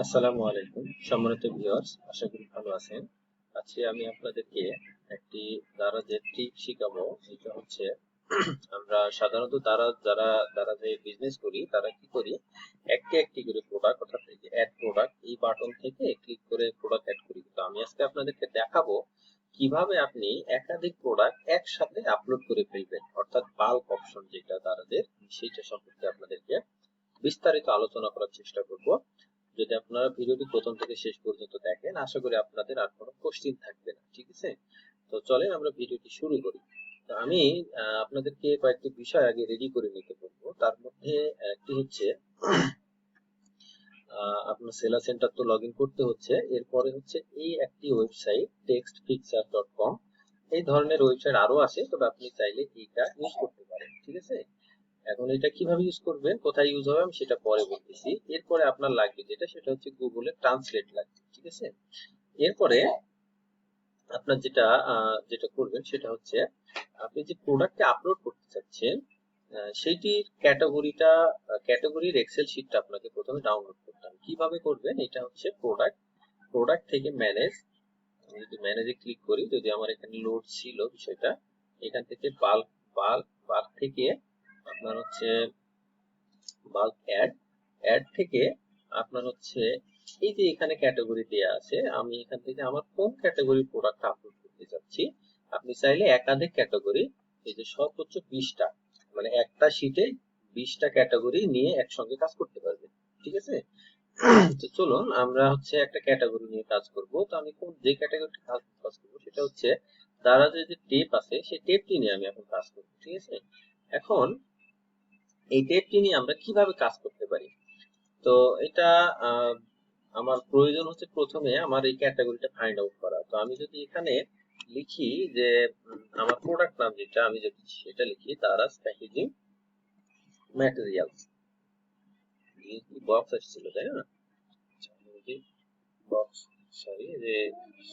আসসালামু আলাইকুম সম্মানিত ভিউয়ার্স, আশা করি ভালো আছেন। আজকে আমি আপনাদেরকে একটি দারাজের ট্রিক শিখাবো। এটা হচ্ছে আমরা সাধারণত দারাজে বিজনেস করি, তারা কি করি, একটি একটি করে প্রোডাক্ট, অর্থাৎ এই যে অ্যাড প্রোডাক্ট, এই বাটন থেকে ক্লিক করে প্রোডাক্ট অ্যাড করি। তো আমি আজকে আপনাদেরকে দেখাবো কিভাবে আপনি একাধিক প্রোডাক্ট একসাথে আপলোড করে ফেলবেন, অর্থাৎ বাল্ক অপশন যেটা দারাজের, সেইটা সম্পর্কে আপনাদেরকে বিস্তারিত আলোচনা করার চেষ্টা করব। যদি আপনারা ভিডিওটি প্রথম থেকে শেষ পর্যন্ত দেখেন, আশা করি আপনাদের আর কোনো কোশ্চিন থাকবে না। ঠিক আছে, তো চলেন আমরা ভিডিওটি শুরু করি। তো আমি আপনাদেরকে কয়েকটি বিষয় আগে রেডি করে নিতে বলবো। তার মধ্যে একটি হচ্ছে আপনার সেলার সেন্টার তো লগ ইন করতে হচ্ছে। এরপরে হচ্ছে এই একটি ওয়েবসাইট textfixer.com, এই ধরনের ওয়েবসাইট আরো আছে, তবে আপনি চাইলে এইটা ইউজ করতে পারেন। ঠিক আছে, এখন এটা কিভাবে ইউজ করবেন, কোথায় ইউজ হবে, আমি সেটা পরে বলতেছি। এরপরে আপনার লাগবে যেটা, সেটা হচ্ছে গুগলে ট্রান্সলেট লাগবে। ঠিক আছে, এরপরে আপনার যেটা করবেন সেটা হচ্ছে, আপনি যে প্রোডাক্টটা আপলোড করতে চাচ্ছেন সেইটির ক্যাটাগরির এক্সেল শিটটা আপনাকে প্রথমে ডাউনলোড করতে হবে। কিভাবে করবেন, এটা হচ্ছে প্রোডাক্ট থেকে ম্যানেজ, আমি যদি ম্যানেজে ক্লিক করি, যদি আমার এখানে লোড ছিল বিষয়টা, এখান থেকে বাল্ক থেকে আপনার হচ্ছে বাল্ক অ্যাড থেকে আপনার হচ্ছে এই যে এখানে ক্যাটাগরি দেয়া আছে, আমি এখান থেকে আমার কোন ক্যাটাগরির প্রোডাক্ট আপলোড করতে চাচ্ছি। আপনি চাইলে একাধিক ক্যাটাগরি, এই যে সর্বোচ্চ 20টা, মানে একটা শীটে 20টা ক্যাটাগরি নিয়ে একসঙ্গে কাজ করতে পারবেন। ঠিক আছে, তো চলুন আমরা হচ্ছে একটা ক্যাটাগরি নিয়ে কাজ করব। তো আমি যে ক্যাটাগরিটি কাজ করব সেটা হচ্ছে দারাজের যে টেপ আছে, সেই টেপটি নিয়ে আমি এখন কাজ করব। ঠিক আছে, এখন এই টেপটি নিয়ে আমরা কিভাবে কাজ করতে পারি। তো এটা আহ, আমার প্রয়োজন হচ্ছে প্রথমে আমার এই ক্যাটাগরিটা ফাইন্ড আউট করা। তো আমি যদি এখানে লিখি যে আমার প্রোডাক্ট নাম যেটা আমি যদি সেটা লিখি দারাজ প্যাকেজিং ম্যাটেরিয়ালস, বক্স আসছিল তাই না, বক্স, সরি, যে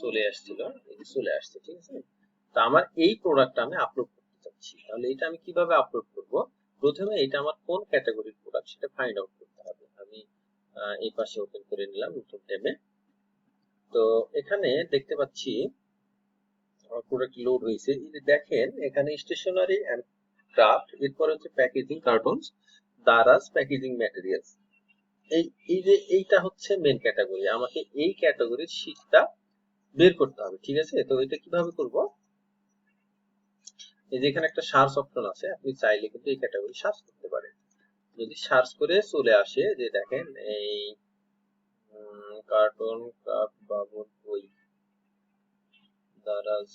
চলে আসছিল, এই যে চলে আসছে। ঠিক আছে, তো আমার এই প্রোডাক্টটা আমি আপলোড করতে চাচ্ছি। তাহলে এটা আমি কিভাবে আপলোড করব, প্রথমে এটা আমার কোন ক্যাটাগরির প্রোডাক্ট সেটা ফাইন্ড আউট করতে হবে। আমি এই পাশে ওপেন করে নিলাম নতুন ট্যাবে। তো এখানে দেখতে পাচ্ছি আমার প্রোডাক্ট লোড হয়েছে। এই যে দেখেন এখানে স্টেশনারি এন্ড ক্রাফট, এরপর হচ্ছে packaging cartoons, Daraz packaging materials. এই এই যে এইটা হচ্ছে মেন ক্যাটাগরি, আমাকে এই ক্যাটাগরির শীটটা বের করতে হবে। ঠিক আছে, তো এটা কিভাবে করব, এই যে এখানে একটা সার্চ অপশন আছে, আপনি চাইলে কিন্তু এই ক্যাটাগরি সার্চ করতে পারেন। যদি সার্চ করে চলে আসে, যে দেখেন এই কার্টুন ক্রাফট বাবুর বই, দারাজ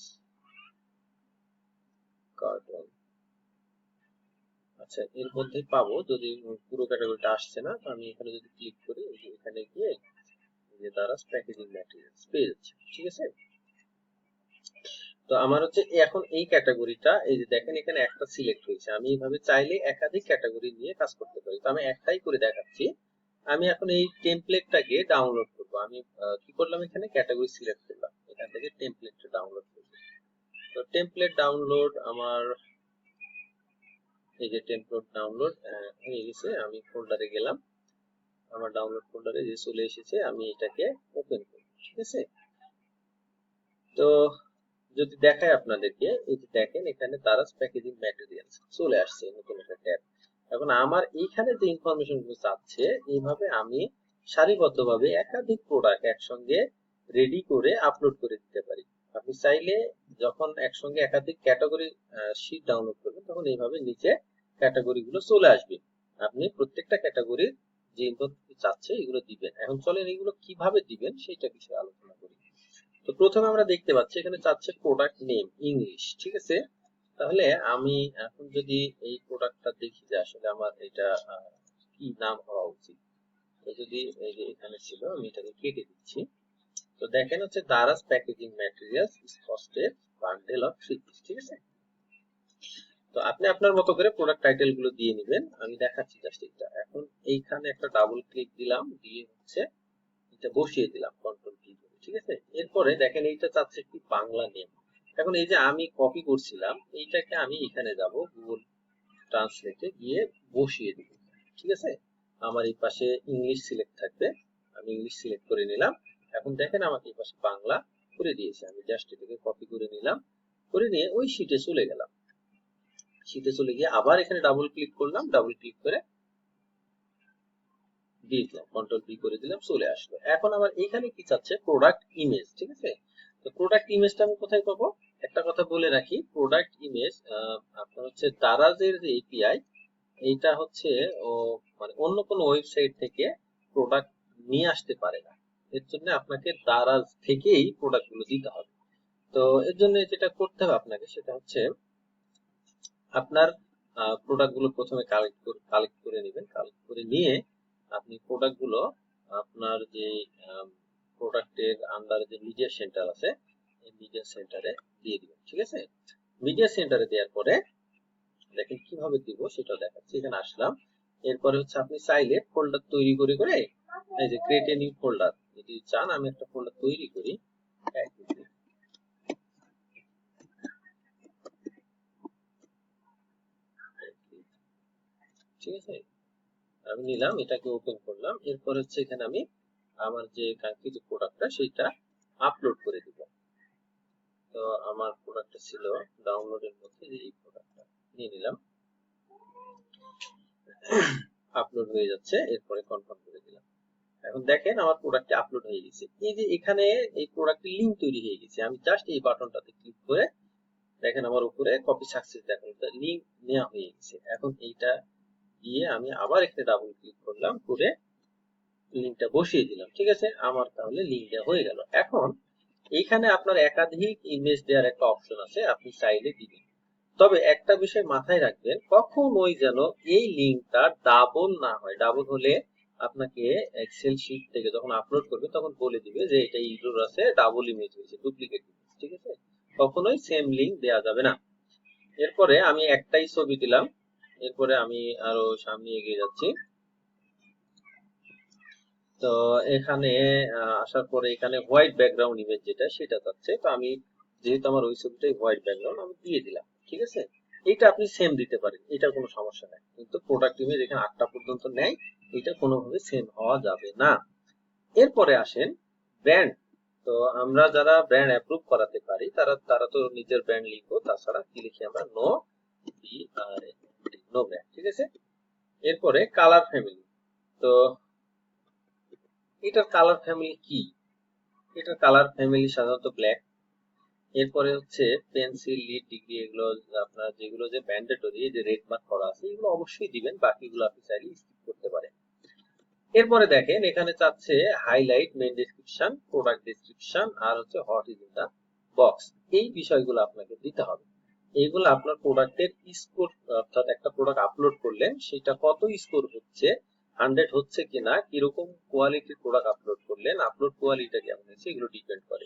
কার্টুন, আচ্ছা এর মধ্যে পাবো। যদি পুরো ক্যাটাগরিটা আসছে না, তো আমি এখানে যদি ক্লিক করি, এখানে গিয়ে এই যে দারাজ প্যাকেজিং ম্যাটেরিয়ালস পেয়ে যাচ্ছি। ঠিক আছে, তো আমার হচ্ছে এখন এই ক্যাটাগরিটা, এই যে দেখেন এখানে একটা সিলেক্ট হয়েছে। আমি এইভাবে চাইলে একাধিক ক্যাটাগরি নিয়ে কাজ করতে পারি। তো আমি একটাই করে দেখাচ্ছি। আমি এখন এই টেমপ্লেটটাকে ডাউনলোড করব। আমি কি করলাম, এখানে ক্যাটাগরি সিলেক্ট করলাম, এখান থেকে টেমপ্লেটটা ডাউনলোড করব। তো টেমপ্লেট ডাউনলোড আমার, এই যে টেমপ্লেট ডাউনলোড হয়ে গেছে। আমি ফোল্ডারে গেলাম, আমার ডাউনলোড ফোল্ডারে যে চলে এসেছে, আমি এটাকে ওপেন করব। ঠিক আছে, তো যদি দেখায় আপনাদেরকে, এই যে দেখেন এখানে দারাজ প্যাকেজিং ম্যাটেরিয়ালস চলে আসছে নতুন একটা ট্যাব। এখন আমার এইখানে যে ইনফরমেশন গুলো চাচ্ছে, এইভাবে আমি সারিবদ্ধভাবে একাধিক প্রোডাক্ট একসঙ্গে রেডি করে আপলোড করে দিতে পারি। আপনি চাইলে যখন একসঙ্গে একাধিক ক্যাটাগরি শীট ডাউনলোড করবেন, তখন এইভাবে নিচে ক্যাটাগরি গুলো চলে আসবে। আপনি প্রত্যেকটা ক্যাটাগরির যে ইনফরমেশন চাচ্ছে এগুলো দিবেন। এখন চলেন এগুলো কিভাবে দিবেন সেইটা বিষয়ে আলোচনা করি। তো প্রথমে আমরা দেখতে পাচ্ছি এখানে চাচ্ছে প্রোডাক্ট নেম ইংলিশ। ঠিক আছে, তাহলে আমি এখন যদি এই প্রোডাক্টটা দেখি যে আসলে আমার এটা কি নাম হওয়া উচিত, তো যদি এই যে এখানে ছিল, আমি এটাকে কেটে দিচ্ছি। তো দেখেন হচ্ছে Daraz packaging materials is costed bundle of 3 piece. ঠিক আছে, তো আপনি আপনার মতো করে প্রোডাক্ট টাইটেল গুলো দিয়ে নেবেন, আমি দেখাচ্ছি জাস্ট এটা। এখন এইখানে একটা ডাবল ক্লিক দিলাম, দিয়ে হচ্ছে এটা বসিয়ে দিলাম কন্ট্রোল কি করে। ঠিক আছে, এরপরে দেখেন এইটা চাচ্ছে একটি বাংলা নেম। এখন এই যে আমি কপি করছিলাম, এইটাকে আমি এখানে যাব, গুগল ট্রান্সলেটে গিয়ে বসিয়ে দিব। ঠিক আছে, আমার এই পাশে ইংলিশ সিলেক্ট থাকবে, আমি ইংলিশ সিলেক্ট করে নিলাম। এখন দেখেন আমাকে এই পাশে বাংলা করে দিয়েছে। আমি জাস্ট এটাকে কপি করে নিলাম, করে নিয়ে ওই শিটে চলে গেলাম। শিটে চলে গিয়ে আবার এখানে ডাবল ক্লিক করলাম, ডাবল ক্লিক করে দিয়ে দিলাম, কন্ট্রোল বি করে দিলাম, চলে আসলো। এখন আবার এখানে কি চাচ্ছে, প্রোডাক্ট ইমেজ, ঠিক আছে। তো প্রোডাক্ট ইমেজটা আমি কোথায় পাবো? একটা কথা বলে রাখি, প্রোডাক্ট ইমেজ আপনার হচ্ছে দারাজের যে এপিআই, এইটা হচ্ছে ও মানে অন্য কোনো ওয়েবসাইট থেকে প্রোডাক্ট নিয়ে আসতে পারে না। এর জন্য আপনাকে দারাজ থেকেই প্রোডাক্ট গুলো দিতে হবে। তো এর জন্য যেটা করতে হবে আপনাকে, সেটা হচ্ছে আপনার প্রোডাক্ট গুলো প্রথমে কালেক্ট করে নেবেন। কালেক্ট করে নিয়ে আপনি প্রোডাক্ট গুলো আপনার যে প্রোডাক্টের আন্ডার যে মিডিয়া সেন্টার আছে, এই মিডিয়া সেন্টারে দিয়ে দিবেন, ঠিক আছে। মিডিয়া সেন্টারে দেওয়ার পরে দেখেন কিভাবে দিব সেটা দেখাচ্ছি। এখানে আসলাম, এরপরে হচ্ছে আপনি চাইলে ফোল্ডার তৈরি করে করে এই যে ক্রিয়েট এ নিউ ফোল্ডার, যদি চান আমি একটা ফোল্ডার তৈরি করি, ঠিক আছে। আমি নিলাম, এটাকে ওপেন করলাম, এরপর হচ্ছে এখানে আমি আমার যে কাঙ্ক্ষিত প্রোডাক্টটা সেইটা আপলোড করে দিব। তো আমার প্রোডাক্টটা ছিল ডাউনলোডের মধ্যে, এই প্রোডাক্টটা নিয়ে নিলাম, আপলোড হয়ে যাচ্ছে, এরপরে কনফার্ম করে দিলাম। এখন দেখেন আমার প্রোডাক্টটি আপলোড হয়ে গেছে। এই যে এখানে এই প্রোডাক্টের লিংক তৈরি হয়ে গেছে, আমি জাস্ট এই বাটনটাতে ক্লিক করে দেখেন আমার উপরে কপি সাকসেস দেখালো, লিংক নেওয়া হয়ে গেছে। এখন এইটা দিয়ে আমি আবার এখানে ডাবল ক্লিক করলাম, করে লিংকটা বসিয়ে দিলাম, ঠিক আছে। আমার তাহলে লিংকটা হয়ে গেল। এখন এইখানে আপনার একাধিক ইমেজ দেওয়ার একটা অপশন আছে, আপনি চাইলে দিবেন। তবে একটা বিষয় মাথায় রাখবেন, কখনোই যেন এই লিংকটা ডাবল না হয়। ডাবল হলে আপনাকে এক্সেল শীট থেকে যখন আপলোড করবে তখন বলে দিবে যে এটা ইরর আছে, ডাবল ইমেজ হয়েছে, ডুপ্লিকেট ইমেজ, ঠিক আছে। কখনোই সেম লিংক দেওয়া যাবে না। এরপরে আমি একটাই ছবি দিলাম, এরপরে আমি আরো সামনে এগিয়ে যাচ্ছি। তো এখানে আসার পরে এখানে হোয়াইট ব্যাকগ্রাউন্ড ইমেজ যেটা, সেটা চাচ্ছে। তো আমি যেহেতু আমার ওই ছবিটাই হোয়াইট ব্যাকগ্রাউন্ড, আমি দিয়ে দিলাম, ঠিক আছে। এটা আপনি সেম দিতে পারেন, এটার কোনো সমস্যা নাই, কিন্তু প্রোডাক্ট ইমেজ এখানে 8টা পর্যন্ত নেয়, এটা কোনোভাবে সেম হওয়া যাবে না। এরপরে আসেন ব্র্যান্ড। তো আমরা যারা ব্র্যান্ড অ্যাপ্রুভ করাতে পারি তারা তারা তো নিজের ব্র্যান্ড লিখবো, তাছাড়া কি লিখি আমরা, নো নো ব্র্যান্ড, ঠিক আছে। এরপরে কালার ফ্যামিলি। তো এটার কালার ফ্যামিলি কি? এটার কালার ফ্যামিলি সাধারণত ব্ল্যাক। এরপরে হচ্ছে পেন্সিল, লিড, ডিগ্রি, এগুলো আপনার যেগুলো যে ম্যান্ডেটরি, যে রেড মার্ক করা আছে, এগুলো অবশ্যই দিবেন, বাকিগুলো আপনি চাইলে স্কিপ করতে পারেন। এরপরে দেখেন এখানে চাচ্ছে highlight, main description, product description, আর হচ্ছে what is in the box. এই বিষয়গুলো আপনাকে দিতে হবে। এইগুলো আপনার প্রোডাক্টের স্কোর, অর্থাৎ একটা প্রোডাক্ট আপলোড করলেন সেটা কত স্কোর হচ্ছে, 100 হচ্ছে কিনা, কিরকম কোয়ালিটির প্রোডাক্ট আপলোড করলেন, আপলোড কোয়ালিটিটা কেমন হয়েছে, এগুলো ডিপেন্ড করে।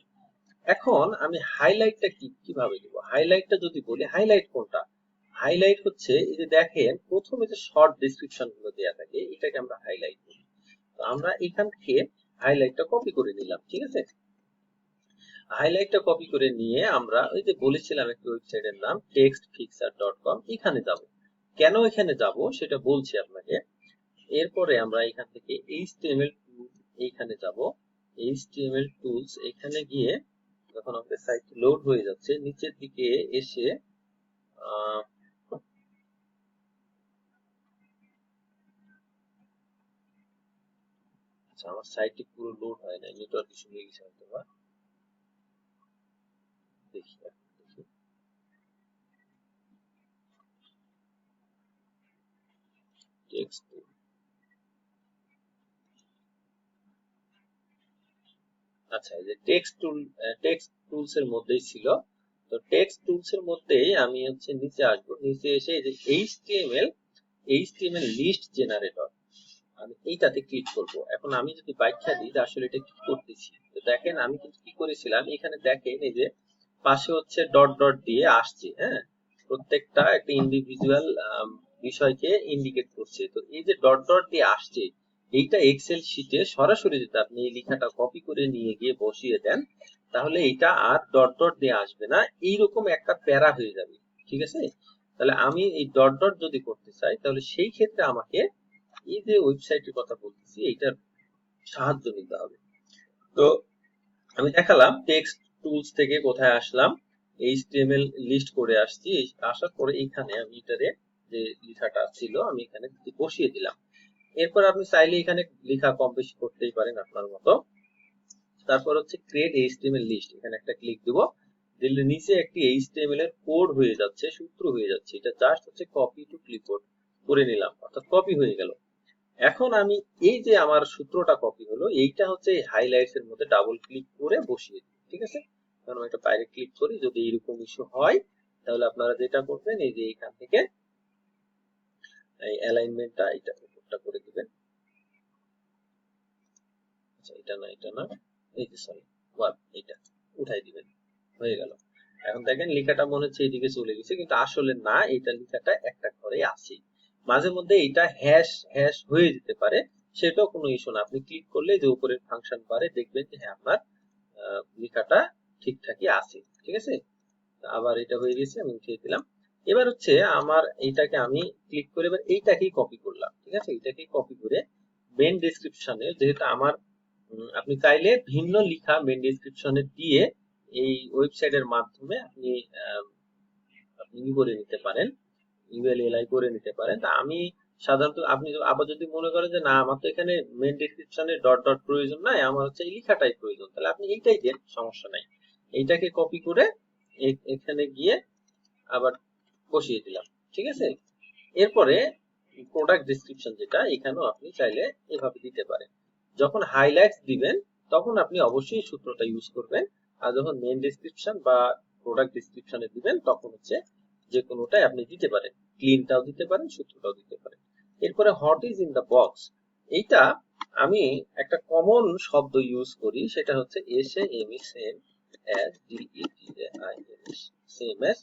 এখন আমি হাইলাইটটা কিভাবে দেব? হাইলাইটটা যদি বলি, হাইলাইট কোনটা? হাইলাইট হচ্ছে এই যে দেখেন প্রথমে যে শর্ট ডেসক্রিপশন গুলো দেয়া থাকে, এটাকে আমরা হাইলাইট বলি। তো আমরা এখান থেকে হাইলাইটটা কপি করে নিলাম, ঠিক আছে। হাইলাইটটা কপি করে নিয়ে আমরা ওই যে বলেছিলাম একটা ওয়েবসাইটের নাম textfixer.com, এখানে যাব। কেন এখানে যাব সেটা বলছি আপনাকে। এরপরে আমরা এখান থেকে HTML এইখানে যাব, HTML টুলস এখানে গিয়ে যখন আমাদের সাইট লোড হয়ে যাচ্ছে, নিচের দিকে এসে আচ্ছা আমার সাইটটি পুরো লোড হয় না, নেটওয়ার্ক ইস্যু হয়ে গেছে হয়তো বা, দেখি দেখি। টেক্সট, আচ্ছা এই যে টেক্সট টুলস এর মধ্যেই ছিল। তো টেক্সট টুলস এর মধ্যেই আমি হচ্ছে নিচে আসবো, নিচে এসে এই যে এইচটিএমএল লিস্ট জেনারেটর, আমি এইটাতে ক্লিক করব। এখন আমি যদি ব্যাখ্যা দিই আসলে এটা কি করতেছি, তো দেখেন আমি কিন্তু কি করেছিলাম, এখানে দেখেন এই যে পাশে হচ্ছে ডট ডট দিয়ে আসছে, হ্যাঁ, প্রত্যেকটা একটা ইন্ডিভিজুয়াল বিষয়কে ইন্ডিকেট করছে। তো এই যে ডট ডট দিয়ে আসছে, এইটা এক্সেল শিটে সরাসরি যদি আপনি এই লেখাটা কপি করে নিয়ে গিয়ে বসিয়ে দেন, তাহলে এটা আর ডট ডট দিয়ে আসবে না, এইরকম একটা প্যারা হয়ে যাবে, ঠিক আছে। তাহলে আমি এই ডট ডট যদি করতে চাই, তাহলে সেই ক্ষেত্রে আমাকে এই যে ওয়েবসাইটের কথা বলতেছি, এইটার সাহায্য নিতে হবে। তো আমি দেখালাম টেক্সট টুলস থেকে কোথায় আসলাম, এইচটিএমএল লিস্ট করে আসছি, আসার পরে এখানে আমি এটারে যে লেখাটা ছিল আমি এখানে বসিয়ে দিলাম। এরপর আপনি চাইলে এখানে লেখা কম বেশি করতেই পারেন আপনার মতো। তারপর হচ্ছে ক্রিয়েট এইচটিএমএল লিস্ট, এখানে একটা ক্লিক দিব, দিলে নিচে একটি এইচটিএমএল এর কোড হয়ে যাচ্ছে, সূত্র হয়ে যাচ্ছে। এটা জাস্ট হচ্ছে কপি টু ক্লিপবোর্ড করে নিলাম, অর্থাৎ কপি হয়ে গেল। এখন আমি এই যে আমার সূত্রটা কপি হলো, এইটা হচ্ছে হাইলাইটস এর মধ্যে ডাবল ক্লিক করে বসিয়ে দিই, ঠিক আছে। কারণ আমি এটা বাইরে ক্লিক করি, যদি এরকম ইস্যু হয় তাহলে আপনারা যেটা করবেন এই যে এখান থেকে এই অ্যালাইনমেন্টটা এটা উপরটা করে দিবেন। আচ্ছা এটা না, এটা না, এই যে সরি ওয়ার্ড, এটা উঠাই দিবেন, হয়ে গেল। এখন দেখেন লেখাটা মনে হচ্ছে এইদিকে চলে গেছে, কিন্তু আসলে না, এটা লেখাটা একটা ঘরে আছে। মাঝে মধ্যে এটা হ্যাশ হ্যাশ হয়ে যেতে পারে, সেটাও কোনো ইস্যু না। আপনি ক্লিক করলে যে উপরের ফাংশন বারে দেখবেন যে হ্যাঁ আপনার লেখাটা ঠিকঠাকই আছে, ঠিক আছে। আবার এটা হয়ে গেছে, আমি উঠিয়ে দিলাম। এবার হচ্ছে আমার এইটাকে আমি ক্লিক করে এবার এইটাকেই কপি করলাম, ঠিক আছে। এইটাকেই কপি করে মেন ডেসক্রিপশনে, যেহেতু আমার আপনি চাইলে ভিন্ন লেখা মেন ডেসক্রিপশনে দিয়ে এই ওয়েবসাইটের মাধ্যমে আপনি আপনি করে নিতে পারেন, ইমেল এলআই করে নিতে পারেন। তা আমি সাধারণত, আপনি আবার যদি মনে করেন যে না আমার তো এখানে মেন ডেসক্রিপশনে ডট ডট প্রয়োজন নাই, আমার হচ্ছে এই লেখাটাই প্রয়োজন, তাহলে আপনি এইটাই দেন, সমস্যা নাই। এইটাকে কপি করে এখানে গিয়ে আবার বসিয়ে দিলাম, ঠিক আছে। এরপরে প্রোডাক্ট ডেসক্রিপশন, যেটা এখানেও আপনি চাইলে এভাবে দিতে পারেন। যখন হাইলাইটস দিবেন তখন আপনি অবশ্যই সূত্রটা ইউজ করবেন, আর যখন মেইন ডেসক্রিপশন বা প্রোডাক্ট ডেসক্রিপশনে দিবেন তখন হচ্ছে যে কোনোটাই আপনি দিতে পারেন, ক্লিনটাও দিতে পারেন, সূত্রটাও দিতে পারেন। এরপরে what is in the box, এইটা আমি একটা কমন শব্দ ইউজ করি, সেটা হচ্ছে same as D E T A I S, same as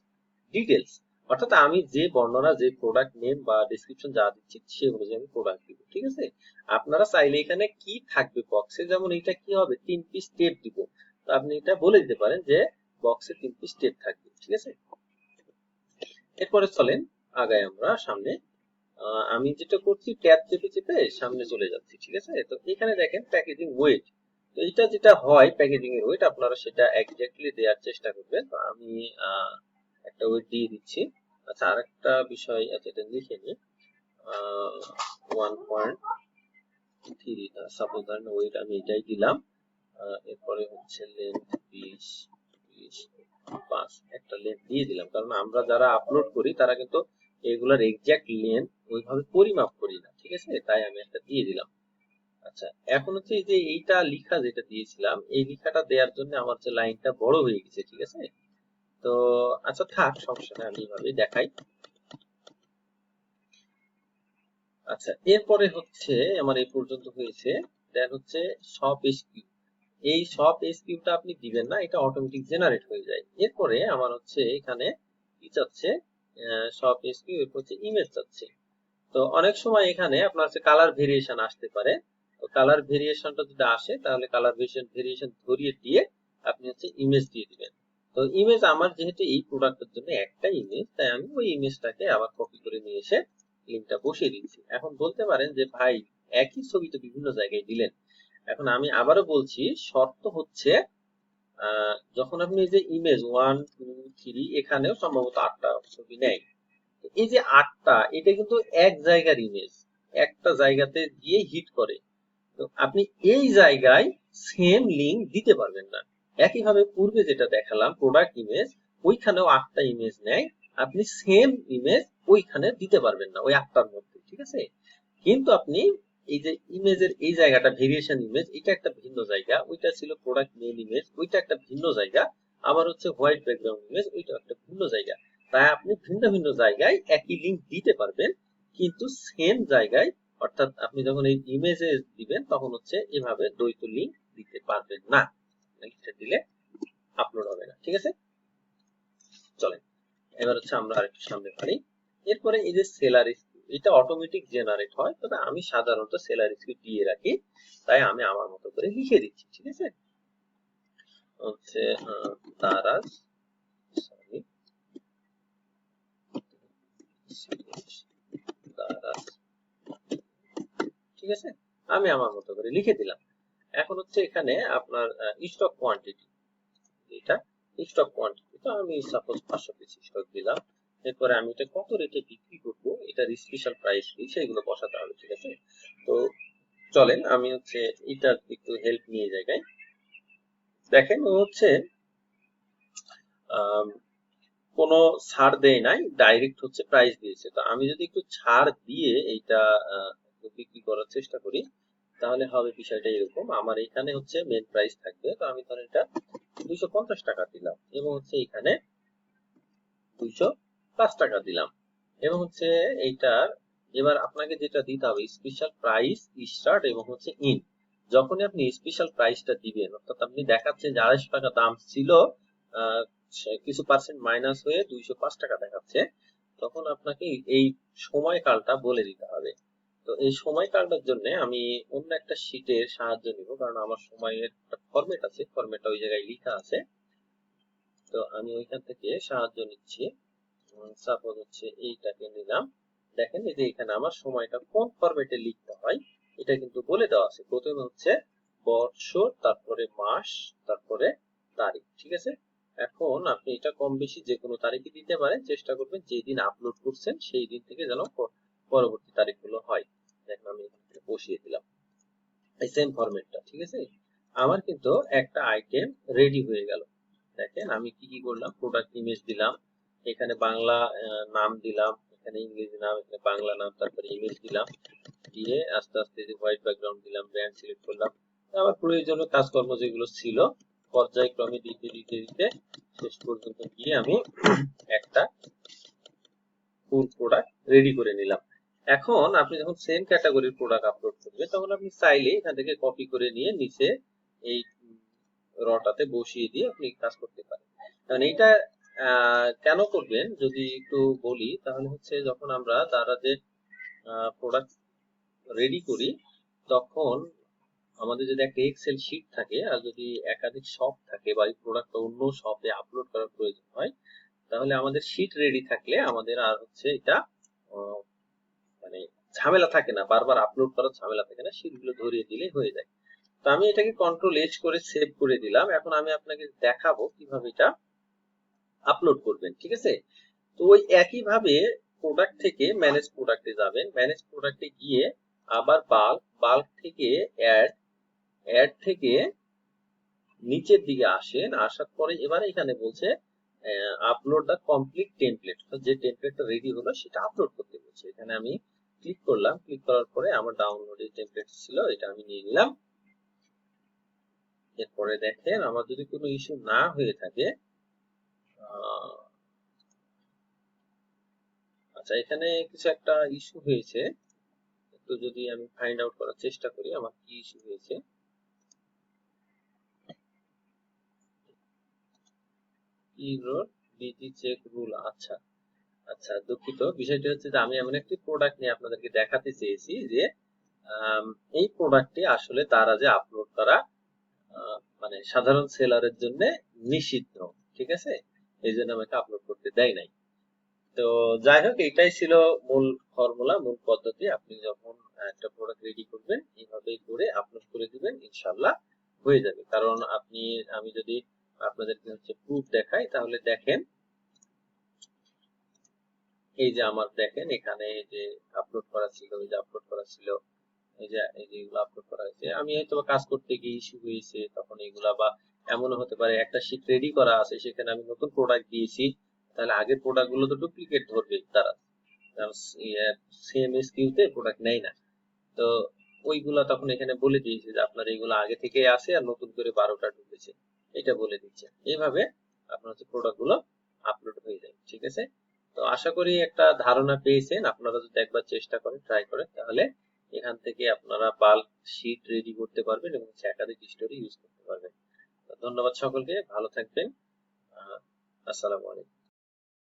details. অর্থাৎ আমি যে বর্ণনা, যে প্রোডাক্ট নেম বা ডেসক্রিপশন যা দিচ্ছি সে অনুযায়ী আমি প্রোডাক্ট দিব, ঠিক আছে। আপনারা চাইলে এখানে কি থাকবে বক্সে, যেমন এটা কি হবে 3 পিস টেপ দিব, তো আপনি এটা বলে দিতে পারেন যে বক্সে 3 পিস টেপ থাকবে, ঠিক আছে। এরপরে চলেন আগাই আমরা সামনে। আমি যেটা করছি ট্যাব চেপে চেপে সামনে চলে যাচ্ছি, ঠিক আছে। তো এখানে দেখেন প্যাকেজিং ওয়েট, তো এটা যেটা হয় প্যাকেজিং এর ওয়েট, আপনারা সেটা এক্স্যাক্টলি দেওয়ার চেষ্টা করবেন। তো আমি একটা ওয়েট দিয়ে দিচ্ছি। আচ্ছা আরেকটা বিষয়, আচ্ছা এটা লিখে নিই, 1.3, সাপোজ ধরেন ওয়েট আমি এটাই দিলাম। এরপরে হচ্ছে লেন্থ 20 একটা লেন্থ দিয়ে দিলাম, কারণ আমরা যারা আপলোড করি তারা কিন্তু এগুলার এক্সাক্ট লেন্থ ওইভাবে পরিমাপ করি না, ঠিক আছে, তাই আমি একটা দিয়ে দিলাম। আচ্ছা এখন হচ্ছে এই যে এইটা লেখা যেটা দিয়েছিলাম, এই লেখাটা দেওয়ার জন্য আমার যে লাইনটা বড় হয়ে গেছে, ঠিক আছে। তো আচ্ছা থাক, সমস্যা নেই, আমি এইভাবেই দেখাই। আচ্ছা এরপরে হচ্ছে আমার এই পর্যন্ত হয়েছে, দেন হচ্ছে সব এসকিউ, এই সব এসকিউটা আপনি দিবেন না, এটা অটোমেটিক জেনারেট হয়ে যায়। এরপরে আমার হচ্ছে এখানে কি চাচ্ছে, সব এসকিউ, এরপর হচ্ছে ইমেজ চাচ্ছে। তো অনেক সময় এখানে আপনার হচ্ছে কালার ভেরিয়েশন আসতে পারে, তো কালার ভেরিয়েশনটা যদি আসে তাহলে কালার ভেরিয়েশন ধরিয়ে দিয়ে আপনি হচ্ছে ইমেজ দিয়ে দিবেন। তো ইমেজ আমার যেহেতু এই প্রোডাক্টের জন্য একটা ইমেজ, তাই আমি ওই ইমেজটাকে আবার কপি করে নিয়ে এসে লিঙ্কটা বসিয়ে দিচ্ছি। এখন বলতে পারেন যে ভাই একই ছবি তো বিভিন্ন জায়গায় দিলেন। এখন আমি আবারও বলছি, শর্ত হচ্ছে যখন আপনি এই যে ইমেজ 1 2 3, এখানেও সম্ভবত 8টা ছবি নেয়, এই যে 8টা, এটা কিন্তু এক জায়গার ইমেজ, একটা জায়গাতে গিয়ে হিট করে। তো আপনি এই জায়গায় সেম লিঙ্ক দিতে পারবেন না। একইভাবে পূর্বে যেটা দেখালাম প্রোডাক্ট ইমেজ, ওইখানেও 8টা ইমেজ নেয়, আপনি সেম ইমেজ ওইখানে দিতে পারবেন না ওই 8টার মধ্যে, ঠিক আছে। কিন্তু আপনি এই যে ইমেজের এই জায়গাটা ভেরিয়েশন ইমেজ, এটা একটা ভিন্ন জায়গা, ওইটা ছিল প্রোডাক্ট মেইন ইমেজ, ওইটা একটা ভিন্ন জায়গা, আবার হচ্ছে হোয়াইট ব্যাকগ্রাউন্ড ইমেজ, ওইটা একটা ভিন্ন জায়গা। তাই আপনি ভিন্ন ভিন্ন জায়গায় একই লিঙ্ক দিতে পারবেন, কিন্তু সেম জায়গায়, অর্থাৎ আপনি যখন এই ইমেজে দিবেন তখন হচ্ছে এভাবে দ্বৈত লিঙ্ক দিতে পারবেন না, লিঙ্কটা দিলে আপলোড হবে না, ঠিক আছে। চলেন এবার হচ্ছে আমরা আরেকটু সামনে পারি। এরপরে এই যে সেলার স্কিউ, এটা অটোমেটিক জেনারেট হয়, তবে আমি সাধারণত সেলার স্কিউ দিয়ে রাখি, তাই আমি আমার মতো করে লিখে দিচ্ছি, ঠিক আছে। হচ্ছে দারাজ, সরি দারাজ, ঠিক আছে, আমি আমার মতো করে লিখে দিলাম। এখন হচ্ছে এখানে আপনার স্টক কোয়ান্টিটি, এটা স্টক কোয়ান্টিটি, তো আমি সাপোজ 500 পিস স্টক দিলাম। এরপরে আমি এটা কত রেটে বিক্রি করব, এটার স্পেশাল প্রাইস কি সেগুলো বসাতে হবে, ঠিক আছে। তো চলেন আমি হচ্ছে এটার একটু হেল্প নিয়ে জায়গায় দেখেন, ও হচ্ছে কোনো ছাড় দেয় নাই, ডাইরেক্ট হচ্ছে প্রাইস দিয়েছে। তো আমি যদি একটু ছাড় দিয়ে এইটা বিক্রি করার চেষ্টা করি, তাহলে হবে বিষয়টা এরকম। আমার এখানে হচ্ছে মেন প্রাইস থাকবে, তো আমি ধরেন এটা 250 টাকা দিলাম, এবং হচ্ছে এখানে 205 টাকা দিলাম, এবং হচ্ছে এইটার এবার আপনাকে যেটা দিতে হবে স্পেশাল প্রাইস স্টার্ট এবং হচ্ছে ইন। যখনই আপনি স্পেশাল প্রাইসটা দিবেন, অর্থাৎ আপনি দেখাচ্ছেন যে 250 টাকা দাম ছিল, কিছু পার্সেন্ট মাইনাস হয়ে 205 টাকা দেখাচ্ছে, তখন আপনাকে এই সময়কালটা বলে দিতে হবে। তো এই সময়কালটার জন্য আমি অন্য একটা শীটের সাহায্য নিব, কারণ আমার সময়ের একটা ফরম্যাট আছে, ফরম্যাটটা ওই জায়গায় লেখা আছে। তো আমি ওইখান থেকে সাহায্য নিচ্ছি। সাপোজ হচ্ছে এইটাকে নিলাম। দেখেন এই যে এখানে আমার সময়টা কোন ফরম্যাটে লিখতে হয় এটা কিন্তু বলে দেওয়া আছে। প্রথমে হচ্ছে বৎসর, তারপরে মাস, তারপরে তারিখ, ঠিক আছে। এখন আপনি এটা কম বেশি যে কোনো তারিখে দিতে পারেন, চেষ্টা করবেন যেদিন আপলোড করছেন সেই দিন থেকে যেন পরবর্তী তারিখগুলো হয়। দেখেন আমি এখানে বসিয়ে দিলাম এই সেম ফরম্যাটটা, ঠিক আছে। আমার কিন্তু একটা আইটেম রেডি হয়ে গেল। দেখেন আমি কি কি করলাম, প্রোডাক্ট ইমেজ দিলাম, এখানে বাংলা নাম দিলাম, এখানে ইংরেজি নাম, এখানে বাংলা নাম, তারপরে ইমেজ দিলাম, দিয়ে আস্তে আস্তে যে হোয়াইট ব্যাকগ্রাউন্ড দিলাম, ব্র্যান্ড সিলেক্ট করলাম। আমার প্রয়োজনীয় কাজকর্ম যেগুলো ছিল পর্যায়ক্রমে দিতে দিতে দিতে শেষ পর্যন্ত গিয়ে আমি একটা ফুল প্রোডাক্ট রেডি করে নিলাম। এখন আপনি যখন সেম ক্যাটাগরির প্রোডাক্ট আপলোড করবেন, তখন আপনি চাইলে এখান থেকে কপি করে নিয়ে নিচে এই রটাতে বসিয়ে দিয়ে আপনি কাজ করতে পারেন। কারণ এইটা কেন করবেন যদি একটু বলি, তাহলে হচ্ছে যখন আমরা তারা যে প্রোডাক্ট রেডি করি, তখন আমাদের যদি একটা এক্সেল শিট থাকে আর যদি একাধিক শপ থাকে বা এই প্রোডাক্টটা অন্য শপে আপলোড করার প্রয়োজন হয়, তাহলে আমাদের শিট রেডি থাকলে আমাদের আর হচ্ছে এটা আহ, মানে ঝামেলা থাকে না, বারবার আপলোড করার ঝামেলা থাকে না, শিটগুলো ধরিয়ে দিলে হয়ে যায়। তো আমি এটাকে কন্ট্রোল এইচ করে সেভ করে দিলাম। এখন আমি আপনাকে দেখাবো কিভাবে এটা আপলোড করবেন, ঠিক আছে। তো ওই একই ভাবে প্রোডাক্ট থেকে ম্যানেজ প্রোডাক্টে যাবেন, ম্যানেজ প্রোডাক্টে গিয়ে আবার বাল্ক, বাল্ক থেকে অ্যাড, অ্যাড থেকে নিচের দিকে আসেন, আসার পরে এবারে এখানে বলছে আপলোড দা কমপ্লিট টেমপ্লেট, যে টেমপ্লেটটা রেডি হলো সেটা আপলোড করতে বলছে। এখানে আমি ক্লিক করলাম, ক্লিক করার পরে আমার ডাউনলোডের টেমপ্লেট ছিল, এটা আমি নিয়ে নিলাম। এরপরে দেখেন আমার যদি কোনো ইস্যু না হয়ে থাকে, আচ্ছা এখানে কিছু একটা ইস্যু হয়েছে, একটু যদি আমি ফাইন্ড আউট করার চেষ্টা করি আমার কি ইস্যু হয়েছে। ইরর বিজি চেক রুল, আচ্ছা আচ্ছা দুঃখিত। বিষয়টা হচ্ছে যে আমি এমন একটি প্রোডাক্ট নিয়ে আপনাদেরকে দেখাতে চেয়েছি যে এই প্রোডাক্টটি আসলে তারা যে আপলোড করা মানে সাধারণ সেলারের জন্য নিষিদ্ধ, ঠিক আছে। এই জন্য আমাকে আপলোড করতে দেয় নাই। তো যাই হোক, এটাই ছিল মূল ফর্মুলা, মূল পদ্ধতি। আপনি যখন একটা প্রোডাক্ট রেডি করবেন এইভাবে করে আপলোড করে দিবেন, ইনশাল্লাহ হয়ে যাবে। কারণ আপনি, আমি যদি আপনাদেরকে হচ্ছে প্রুফ দেখাই, তাহলে দেখেন এই যে আমার দেখেন এখানে এই যে আপলোড করা ছিল, এই যে আপলোড করা ছিল, এই যে এগুলো আপলোড করা হয়েছে। আমি হয়তো কাজ করতে গিয়ে ইস্যু হয়েছে তখন এগুলা, বা এমনও হতে পারে একটা শীট রেডি করা আছে সেখানে আমি নতুন প্রোডাক্ট দিয়েছি, তাহলে আগের প্রোডাক্ট গুলো তো ডুপ্লিকেট ধরবে তারা, কারণ সেম এসকিউতে প্রোডাক্ট নেয় না। তো ওইগুলা তখন এখানে বলে দিয়েছে যে আপনার এইগুলো আগে থেকে আছে আর নতুন করে 12টা ঢুকেছে, এটা বলে দিচ্ছে। এইভাবে আপনার হচ্ছে প্রোডাক্ট গুলো আপলোড হয়ে যায়, ঠিক আছে। তো আশা করি একটা ধারণা পেয়েছেন। আপনারা যদি একবার চেষ্টা করেন, ট্রাই করেন, তাহলে এখান থেকে আপনারা বাল্ক শীট রেডি করতে পারবেন এবং একাধিক স্টোরি ইউজ করতে পারবেন। ধন্যবাদ সকলকে, ভালো থাকবেন। আসসালামু আলাইকুম।